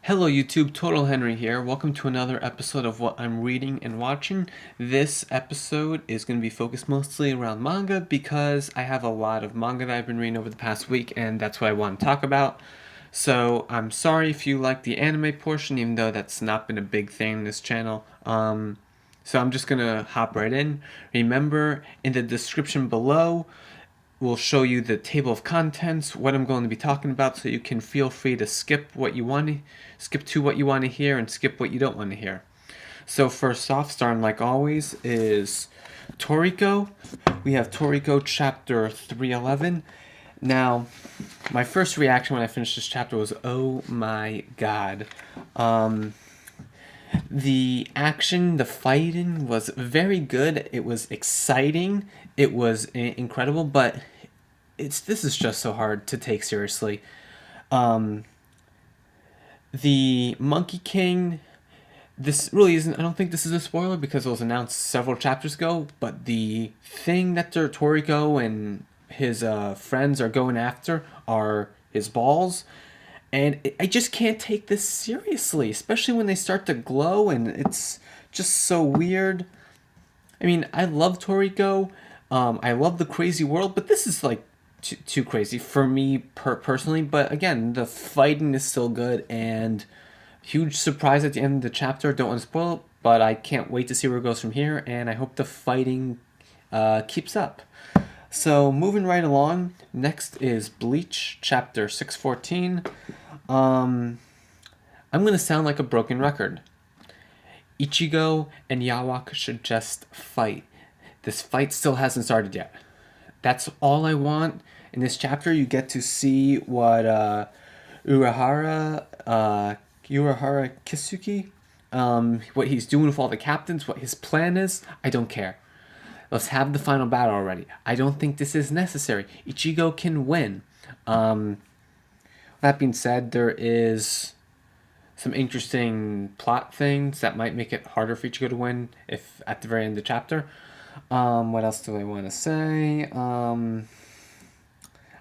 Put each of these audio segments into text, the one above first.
Hello YouTube, Totalhenry here. Welcome to another episode of what I'm reading and watching. This episode is going to be focused mostly around manga because I have a lot of manga that I've been reading over the past week and that's what I want to talk about. So I'm sorry if you like the anime portion, even though that's not been a big thing in this channel. So I'm just going to hop right in. Remember, in the description below, will show you the table of contents, what I'm going to be talking about, so you can feel free to skip what you want to skip to what you want to hear and skip what you don't want to hear. So first off, starting like always, is Toriko. We have Toriko chapter 311. Now, my first reaction when I finished this chapter was, oh my god. The action, the fighting was very good. It was exciting. It was incredible, but this is just so hard to take seriously. The Monkey King. This really isn't. I don't think this is a spoiler because it was announced several chapters ago. But the thing that Toriko and his friends are going after are his balls. And I just can't take this seriously, especially when they start to glow and it's just so weird. I mean, I love Toriko. I love the crazy world, but this is like too crazy for me personally. But again, the fighting is still good and huge surprise at the end of the chapter. Don't want to spoil it, but I can't wait to see where it goes from here. And I hope the fighting keeps up. So moving right along, next is Bleach chapter 614. I'm gonna sound like a broken record. Ichigo and Yawak should just fight. This fight still hasn't started yet. That's all I want. In this chapter, you get to see what Urahara Kisuki, what he's doing with all the captains, what his plan is. I don't care. Let's have the final battle already. I don't think this is necessary. Ichigo can win. That being said, there is some interesting plot things that might make it harder for Ichigo to win if at the very end of the chapter. What else do I want to say?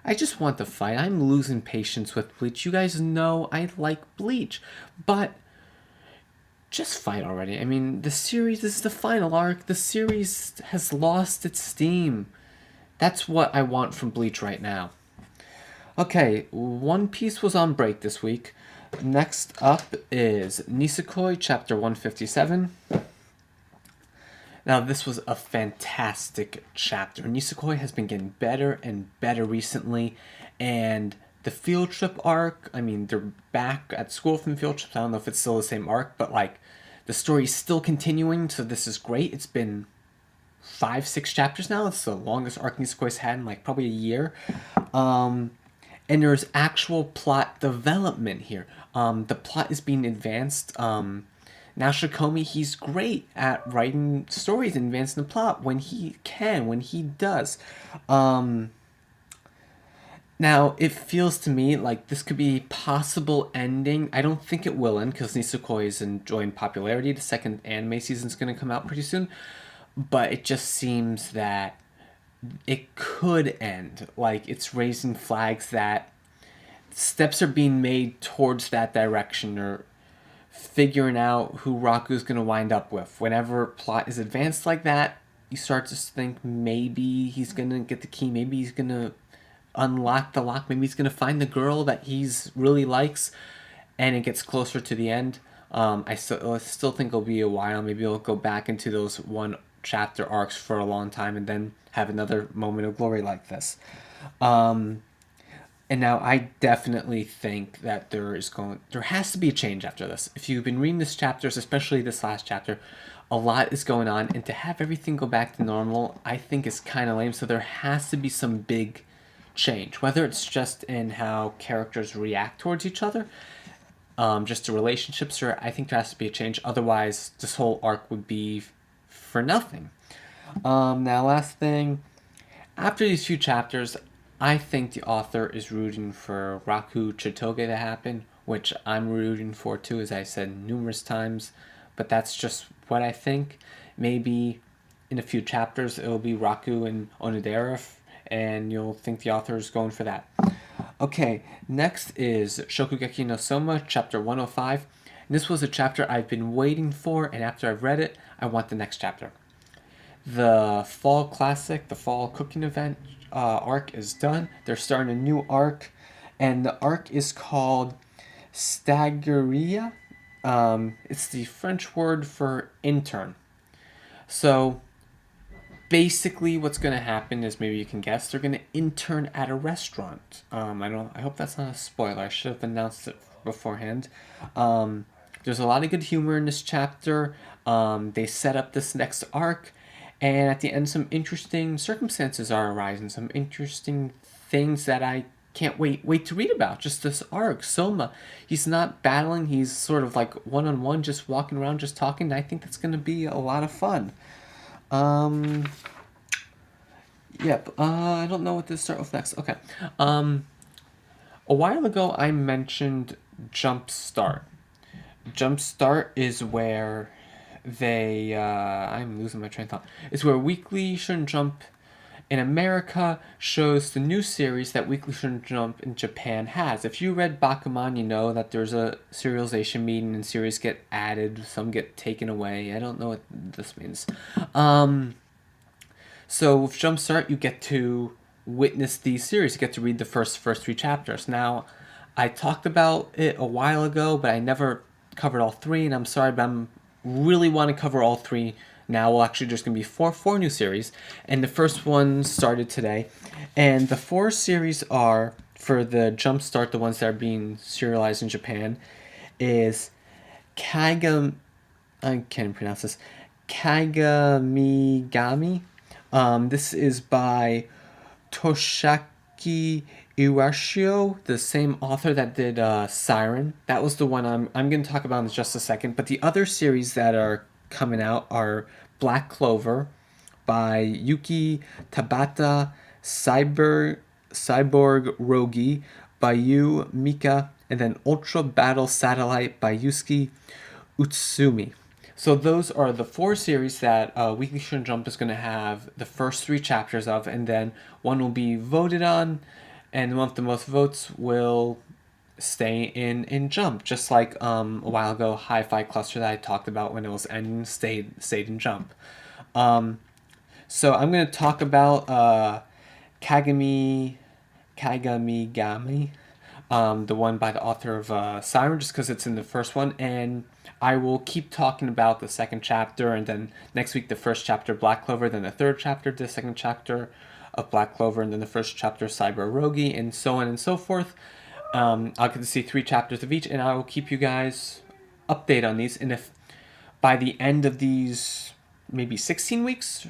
I just want the fight. I'm losing patience with Bleach. You guys know I like Bleach, but just fight already. I mean, the series is the final arc. The series has lost its steam. That's what I want from Bleach right now. Okay, One Piece was on break this week. Next up is Nisekoi, chapter 157. Now, this was a fantastic chapter. Nisekoi has been getting better and better recently, and the field trip arc, I mean, they're back at school from field trips. I don't know if it's still the same arc, but, like, the story's still continuing, so this is great. It's been 5-6 chapters now. It's the longest arc Nisekoi's had in, like, probably a year. And there's actual plot development here. The plot is being advanced. Now Shikomi, he's great at writing stories and advancing the plot when he can, when he does. Now it feels to me like this could be a possible ending. I don't think it will end because Nisekoi is enjoying popularity. The second anime season is going to come out pretty soon. But it just seems that it could end. Like, it's raising flags that steps are being made towards that direction, or figuring out who Raku's going to wind up with. Whenever plot is advanced like that, you start to think maybe he's going to get the key, maybe he's going to unlock the lock, maybe he's going to find the girl that he's really likes, and it gets closer to the end. I still think it'll be a while. Maybe it'll go back into those one chapter arcs for a long time and then have another moment of glory like this. And now I definitely think that there has to be a change after this. If you've been reading this chapters, especially this last chapter, a lot is going on, and to have everything go back to normal, I think is kind of lame. So there has to be some big change, whether it's just in how characters react towards each other, just the relationships, or I think there has to be a change. Otherwise, this whole arc would be for nothing. Now, last thing, after these few chapters, I think the author is rooting for Raku Chitoge to happen, which I'm rooting for too, as I said numerous times, but that's just what I think. Maybe in a few chapters it'll be Raku and Onodera, and you'll think the author is going for that. Okay, next is Shokugeki no Soma, chapter 105. And this was a chapter I've been waiting for, and after I've read it, I want the next chapter. The fall classic, the fall cooking event arc is done. They're starting a new arc, and the arc is called Stagiaria. It's the French word for intern. So basically, what's going to happen is, maybe you can guess, they're going to intern at a restaurant. I hope that's not a spoiler. I should have announced it beforehand. There's a lot of good humor in this chapter. They set up this next arc, and at the end, some interesting circumstances are arising. Some interesting things that I can't wait to read about. Just this arc, Soma, he's not battling. He's sort of like one-on-one, just walking around, just talking. I think that's going to be a lot of fun. Yep. I don't know what to start with next. Okay. A while ago, I mentioned Jumpstart. Jumpstart is where I'm losing my train of thought. It's where Weekly Shouldn't Jump in America shows the new series that Weekly Shouldn't Jump in Japan has. If you read Bakuman, you know that there's a serialization meeting and series get added, some get taken away. I don't know what this means. So with Jumpstart, you get to witness these series. You get to read the first 3 chapters. Now, I talked about it a while ago, but I never covered all 3, and I'm sorry, but I'm really want to cover all 3 now. Well, actually, there's going to be four new series, and the first one started today. And the 4 series are, for the Jumpstart, the ones that are being serialized in Japan, is I can't pronounce this, Kagamigami. This is by Toshiaki Iwashio, the same author that did Siren. That was the one I'm going to talk about in just a second. But the other series that are coming out are Black Clover by Yuki Tabata, Cyborg Rogi by Yu Mika, and then Ultra Battle Satellite by Yusuke Utsumi. So those are the 4 series that Weekly Shouldn't Jump is going to have the first 3 chapters of, and then one will be voted on, and the one with the most votes will stay in Jump. Just like a while ago, Hi-Fi Cluster that I talked about when it was ending stayed in Jump. So I'm going to talk about Kagamigami, the one by the author of Siren, just because it's in the first one, and I will keep talking about the second chapter, and then next week the first chapter, Black Clover, then the third chapter, the second chapter of Black Clover, and then the first chapter, Cyber Rogi, and so on and so forth. I'll get to see 3 chapters of each, and I will keep you guys update on these. And if by the end of these, maybe 16 weeks,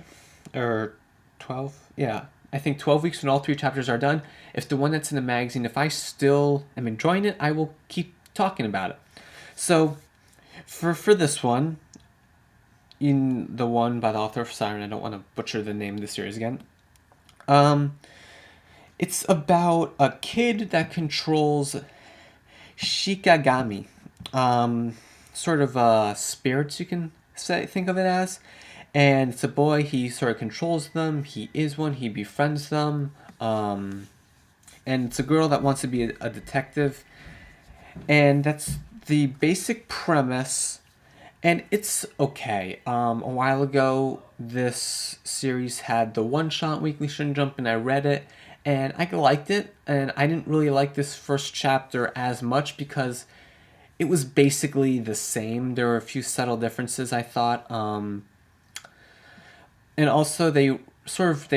or 12, yeah, I think 12 weeks when all 3 chapters are done, if the one that's in the magazine, if I still am enjoying it, I will keep talking about it. So, for this one, in the one by the author of Siren, I don't want to butcher the name of the series again. It's about a kid that controls shikigami, sort of spirits, you can think of it as. And it's a boy, he sort of controls them, he is one, he befriends them. And it's a girl that wants to be a detective. And that's the basic premise, and it's okay. A while ago, this series had the one-shot Weekly Shouldn't Jump, and I read it, and I liked it, and I didn't really like this first chapter as much because it was basically the same. There were a few subtle differences, I thought. And also, they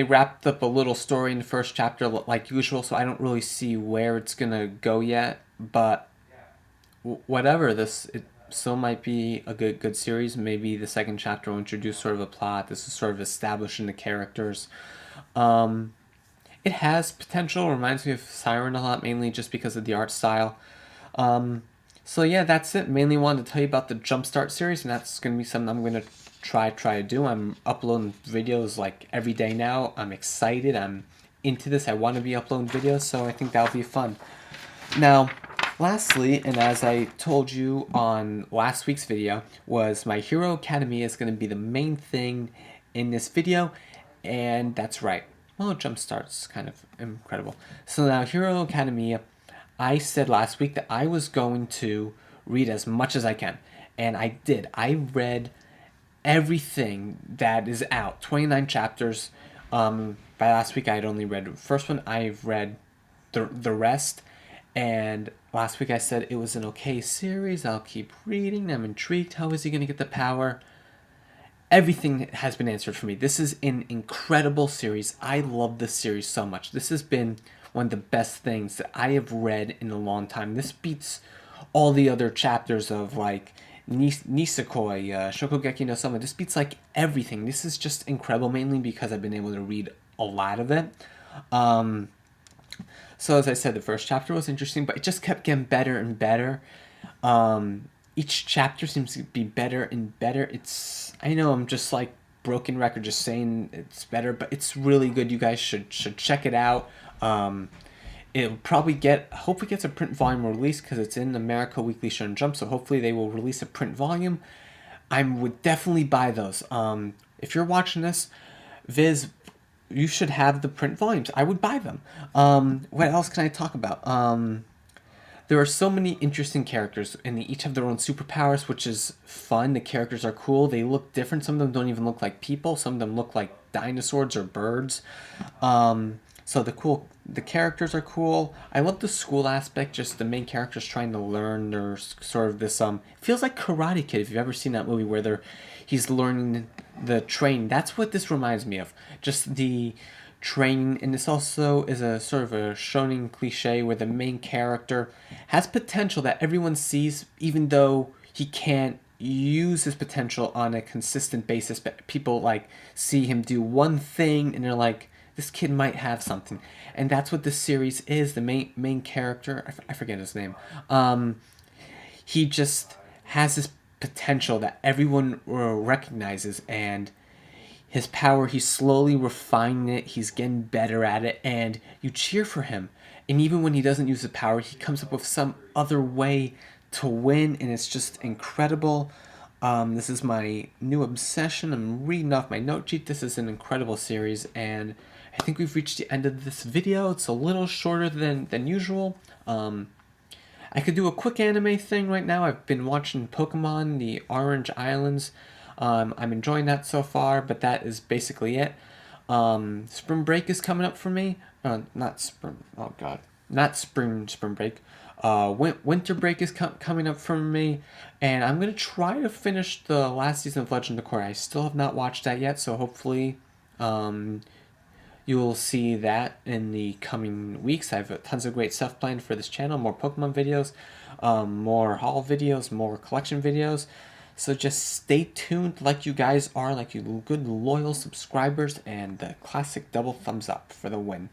wrapped up a little story in the first chapter like usual, so I don't really see where it's gonna go yet, but whatever, it still might be a good series. Maybe the second chapter will introduce sort of a plot. This is sort of establishing the characters. It has potential. Reminds me of Siren a lot, mainly just because of the art style. So yeah, that's it. Mainly wanted to tell you about the Jumpstart series, and that's going to be something I'm going to try to do. I'm uploading videos like every day now. I'm excited. I'm into this. I want to be uploading videos, so I think that'll be fun. Now, lastly, and as I told you on last week's video, was My Hero Academia is going to be the main thing in this video, and that's right. well, Jumpstart's kind of incredible. So now Hero Academia, I said last week that I was going to read as much as I can, and I did. I read everything that is out, 29 chapters. By last week I had only read the first one. I've read the rest, and last week I said it was an okay series. I'll keep reading. I'm intrigued. How is he going to get the power? Everything has been answered for me. This is an incredible series. I love this series so much. This has been one of the best things that I have read in a long time. This beats all the other chapters of like Nisekoi, Shokugeki no Soma. This beats like everything. This is just incredible, mainly because I've been able to read a lot of it. So as I said, the first chapter was interesting, but it just kept getting better and better. Each chapter seems to be better and better. I know I'm just like broken record just saying it's better, but it's really good. You guys should check it out. It'll probably hopefully gets a print volume release because it's in America Weekly Shonen Jump, so hopefully they will release a print volume. I would definitely buy those. If you're watching this, Viz, you should have the print volumes. I would buy them. What else can I talk about? There are so many interesting characters, and they each have their own superpowers, which is fun. The characters are cool. They look different. Some of them don't even look like people. Some of them look like dinosaurs or birds. So the characters are cool. I love the school aspect. Just the main characters trying to learn. There's sort of this it feels like Karate Kid. If you've ever seen that movie where he's learning the training. That's what this reminds me of. Just the training, and this also is a sort of a shonen cliche where the main character has potential that everyone sees, even though he can't use his potential on a consistent basis. But people like see him do one thing and they're like, this kid might have something. And that's what this series is. The main character, I forget his name, he just has this potential that everyone recognizes, and his power, he's slowly refining it, he's getting better at it, and you cheer for him. And even when he doesn't use the power, he comes up with some other way to win, and it's just incredible. This is my new obsession. I'm reading off my note sheet. This is an incredible series, and I think we've reached the end of this video. It's a little shorter than usual. I could do a quick anime thing right now. I've been watching Pokemon, the Orange Islands. I'm enjoying that so far, but that is basically it. Spring break is coming up for me. Not spring. Oh God, not spring break. Winter break is coming up for me, and I'm gonna try to finish the last season of Legend of Korra. I still have not watched that yet, so hopefully, you will see that in the coming weeks. I have tons of great stuff planned for this channel. More Pokemon videos, more haul videos, more collection videos. So just stay tuned like you guys are, like you good loyal subscribers, and the classic double thumbs up for the win.